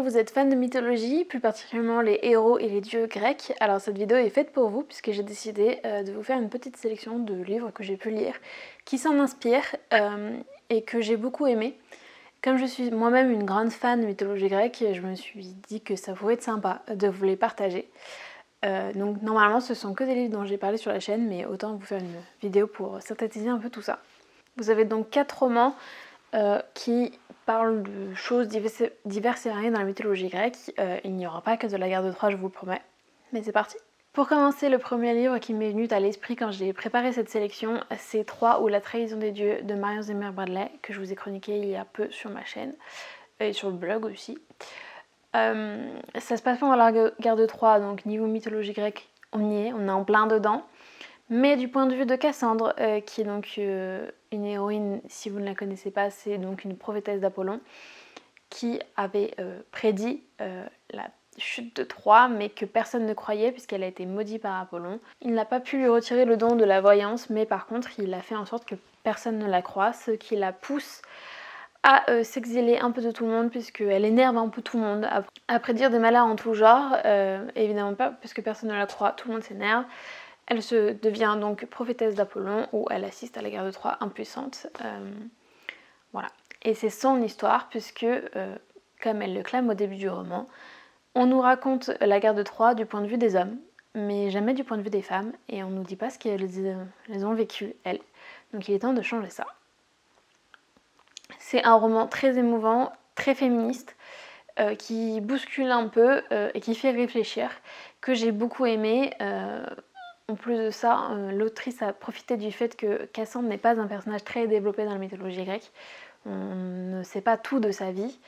vous êtes fan de mythologie, plus particulièrement les héros et les dieux grecs, alors cette vidéo est faite pour vous puisque j'ai décidé de vous faire une petite sélection de livres que j'ai pu lire, qui s'en inspirent et que j'ai beaucoup aimé. Comme je suis moi-même une grande fan de mythologie grecque, je me suis dit que ça pourrait être sympa de vous les partager. Donc normalement ce sont que des livres dont j'ai parlé sur la chaîne, mais autant vous faire une vidéo pour synthétiser un peu tout ça. Vous avez donc 4 romans qui parlent de choses diverses et variées dans la mythologie grecque. Il n'y aura pas que de la guerre de Troie, je vous le promets. Mais c'est parti. Pour commencer, le premier livre qui m'est venu à l'esprit quand j'ai préparé cette sélection, c'est Troie ou la trahison des dieux de Marion Zimmer Bradley, que je vous ai chroniqué il y a peu sur ma chaîne, et sur le blog aussi. Ça se passe pendant la guerre de Troie, donc niveau mythologie grecque, on y est, on est en plein dedans. Mais du point de vue de Cassandre, qui est donc une héroïne, si vous ne la connaissez pas, c'est donc une prophétesse d'Apollon, qui avait prédit la chute de Troie, mais que personne ne croyait puisqu'elle a été maudite par Apollon. Il n'a pas pu lui retirer le don de la voyance, mais par contre il a fait en sorte que personne ne la croie, ce qui la pousse à s'exiler un peu de tout le monde puisqu'elle énerve un peu tout le monde. À prédire des malheurs en tout genre, évidemment pas parce que personne ne la croit, tout le monde s'énerve. Elle se devient donc prophétesse d'Apollon où elle assiste à la guerre de Troie impuissante. Voilà. Et c'est son histoire puisque, comme elle le clame au début du roman, on nous raconte la guerre de Troie du point de vue des hommes, mais jamais du point de vue des femmes, et on ne nous dit pas ce qu'elles ont vécu, elles. Donc il est temps de changer ça. C'est un roman très émouvant, très féministe, qui bouscule un peu et qui fait réfléchir, que j'ai beaucoup aimé. En plus de ça, l'autrice a profité du fait que Cassandre n'est pas un personnage très développé dans la mythologie grecque. On ne sait pas tout de sa vie.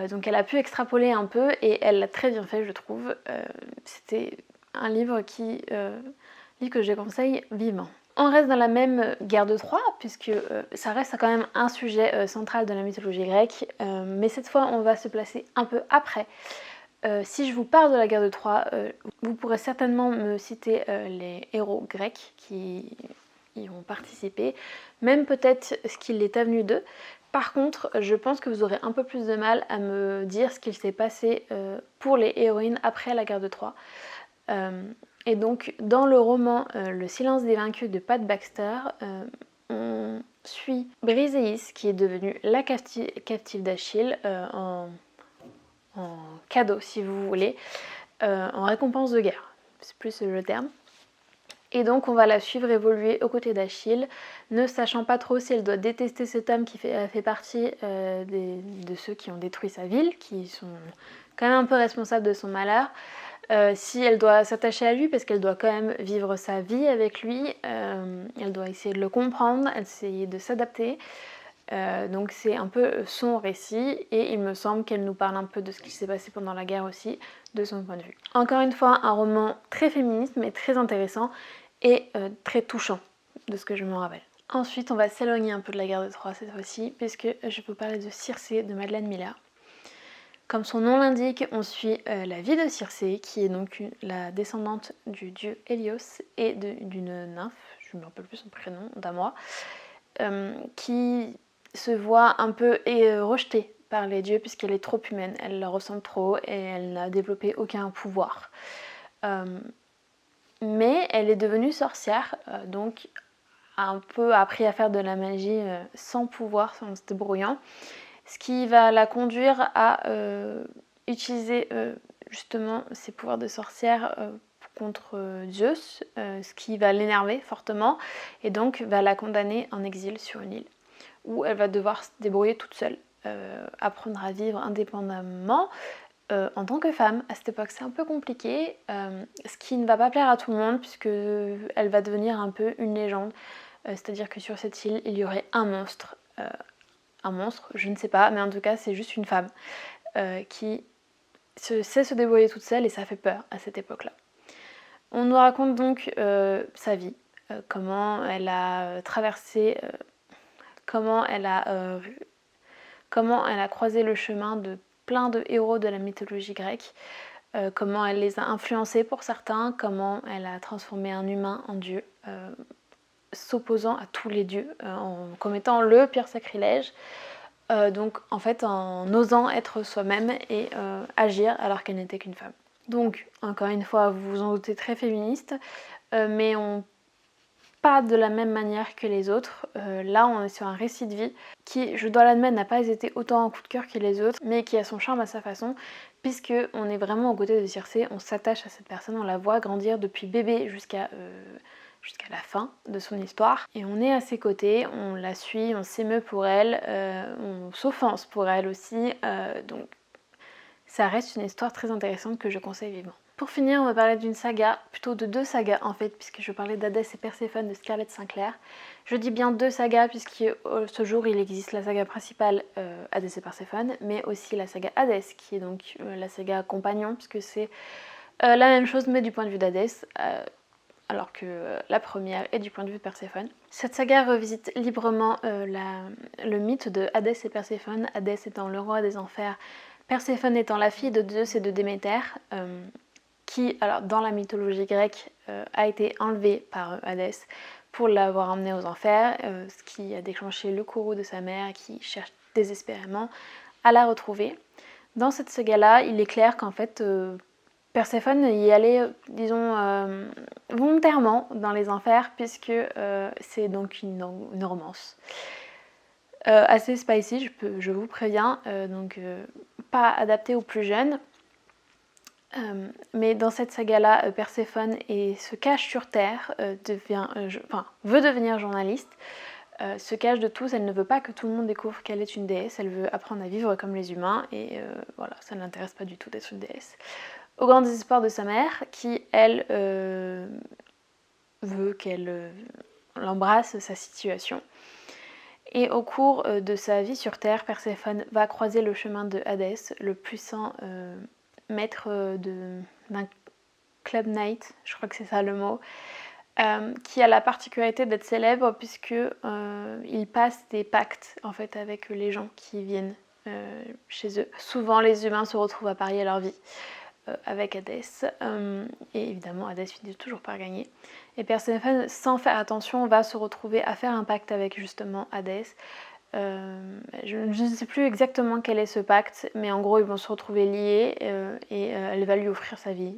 Donc elle a pu extrapoler un peu et elle l'a très bien fait, je trouve. C'était un livre que je conseille vivement. On reste dans la même guerre de Troie, puisque ça reste quand même un sujet central de la mythologie grecque, mais cette fois on va se placer un peu après. Si je vous parle de la guerre de Troie, vous pourrez certainement me citer les héros grecs qui y ont participé, même peut-être ce qu'il est avenu d'eux. Par contre, je pense que vous aurez un peu plus de mal à me dire ce qu'il s'est passé pour les héroïnes après la guerre de Troie. Et donc, dans le roman Le silence des vaincus de Pat Baxter, on suit Briséis, qui est devenue la captive d'Achille, en cadeau si vous voulez, en récompense de guerre, c'est plus le terme. Et donc on va la suivre évoluer aux côtés d'Achille, ne sachant pas trop si elle doit détester cet homme qui fait partie de ceux qui ont détruit sa ville, qui sont quand même un peu responsables de son malheur, si elle doit s'attacher à lui parce qu'elle doit quand même vivre sa vie avec lui, elle doit essayer de le comprendre, essayer de s'adapter. Donc c'est un peu son récit et il me semble qu'elle nous parle un peu de ce qui s'est passé pendant la guerre aussi, de son point de vue. Encore une fois, un roman très féministe mais très intéressant et très touchant de ce que je me rappelle. Ensuite, on va s'éloigner un peu de la guerre de Troie cette fois-ci puisque je peux parler de Circé de Madeleine Miller. Comme son nom l'indique, on suit la vie de Circé qui est donc la descendante du dieu Hélios et d'une nymphe, je ne me rappelle plus son prénom, d'Amoi, qui se voit un peu rejetée par les dieux puisqu'elle est trop humaine, elle leur ressemble trop et elle n'a développé aucun pouvoir. Mais elle est devenue sorcière, donc a un peu appris à faire de la magie sans pouvoir, en se débrouillant, ce qui va la conduire à utiliser justement ses pouvoirs de sorcière contre Zeus, ce qui va l'énerver fortement et donc va la condamner en exil sur une île où elle va devoir se débrouiller toute seule, apprendre à vivre indépendamment en tant que femme. À cette époque c'est un peu compliqué, ce qui ne va pas plaire à tout le monde puisque elle va devenir un peu une légende, c'est-à-dire que sur cette île il y aurait un monstre, je ne sais pas, mais en tout cas c'est juste une femme qui sait se débrouiller toute seule et ça fait peur à cette époque-là. On nous raconte donc sa vie, comment elle a traversé, comment elle a croisé le chemin de plein de héros de la mythologie grecque, comment elle les a influencés pour certains, comment elle a transformé un humain en dieu, s'opposant à tous les dieux, en commettant le pire sacrilège. donc en fait en osant être soi-même et agir alors qu'elle n'était qu'une femme. Donc encore une fois, vous vous en doutez, très féministe, mais pas de la même manière que les autres. Là on est sur un récit de vie qui, je dois l'admettre, n'a pas été autant un coup de cœur que les autres, mais qui a son charme à sa façon, puisque on est vraiment aux côtés de Circé, on s'attache à cette personne, on la voit grandir depuis bébé jusqu'à la fin de son histoire, et on est à ses côtés, on la suit, on s'émeut pour elle, on s'offense pour elle aussi, donc ça reste une histoire très intéressante que je conseille vivement. Pour finir, on va parler d'une saga, plutôt de 2 sagas en fait, puisque je parlais d'Hadès et Perséphone de Scarlett Sinclair. Je dis bien 2 sagas puisque ce jour il existe la saga principale Hadès et Perséphone, mais aussi la saga Hadès, qui est donc la saga compagnon, puisque c'est la même chose mais du point de vue d'Hadès, alors que la première est du point de vue de Perséphone. Cette saga revisite librement le mythe de Hadès et Perséphone, Hadès étant le roi des enfers, Perséphone étant la fille de Zeus et de Déméter, qui, alors, dans la mythologie grecque, a été enlevée par Hadès pour l'avoir emmenée aux enfers, ce qui a déclenché le courroux de sa mère qui cherche désespérément à la retrouver. Dans cette saga-là, il est clair qu'en fait, Perséphone y allait, disons, volontairement dans les enfers, puisque c'est donc une romance. Assez spicy, je vous préviens, donc pas adaptée aux plus jeunes. Mais dans cette saga-là, Perséphone se cache sur Terre, veut devenir journaliste, se cache de tous, elle ne veut pas que tout le monde découvre qu'elle est une déesse, elle veut apprendre à vivre comme les humains, et voilà, ça ne l'intéresse pas du tout d'être une déesse. Au grand désespoir de sa mère, qui, elle, veut qu'elle embrasse sa situation. Et au cours de sa vie sur Terre, Perséphone va croiser le chemin de Hadès, le puissant maître d'un club night, je crois que c'est ça le mot, qui a la particularité d'être célèbre puisque il passe des pactes en fait avec les gens qui viennent chez eux. Souvent les humains se retrouvent à parier leur vie avec Hadès, et évidemment Hadès finit toujours par gagner. Et Perséphone, sans faire attention, va se retrouver à faire un pacte avec justement Hadès. Je ne sais plus exactement quel est ce pacte, mais en gros ils vont se retrouver liés, et elle va lui offrir sa vie.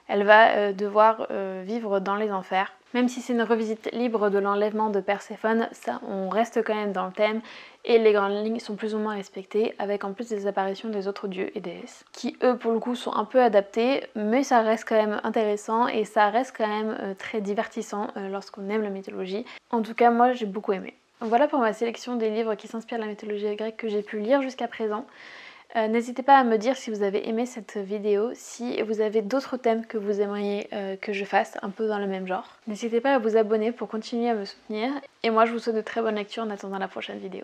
Elle va devoir vivre dans les enfers. Même si c'est une revisite libre de l'enlèvement de Perséphone, ça, on reste quand même dans le thème et les grandes lignes sont plus ou moins respectées, avec en plus des apparitions des autres dieux et déesses, qui eux pour le coup sont un peu adaptés, mais ça reste quand même intéressant et ça reste quand même très divertissant lorsqu'on aime la mythologie. En tout cas moi j'ai beaucoup aimé. Voilà pour ma sélection des livres qui s'inspirent de la mythologie grecque que j'ai pu lire jusqu'à présent. N'hésitez pas à me dire si vous avez aimé cette vidéo, si vous avez d'autres thèmes que vous aimeriez que je fasse un peu dans le même genre. N'hésitez pas à vous abonner pour continuer à me soutenir, et moi je vous souhaite de très bonnes lectures en attendant la prochaine vidéo.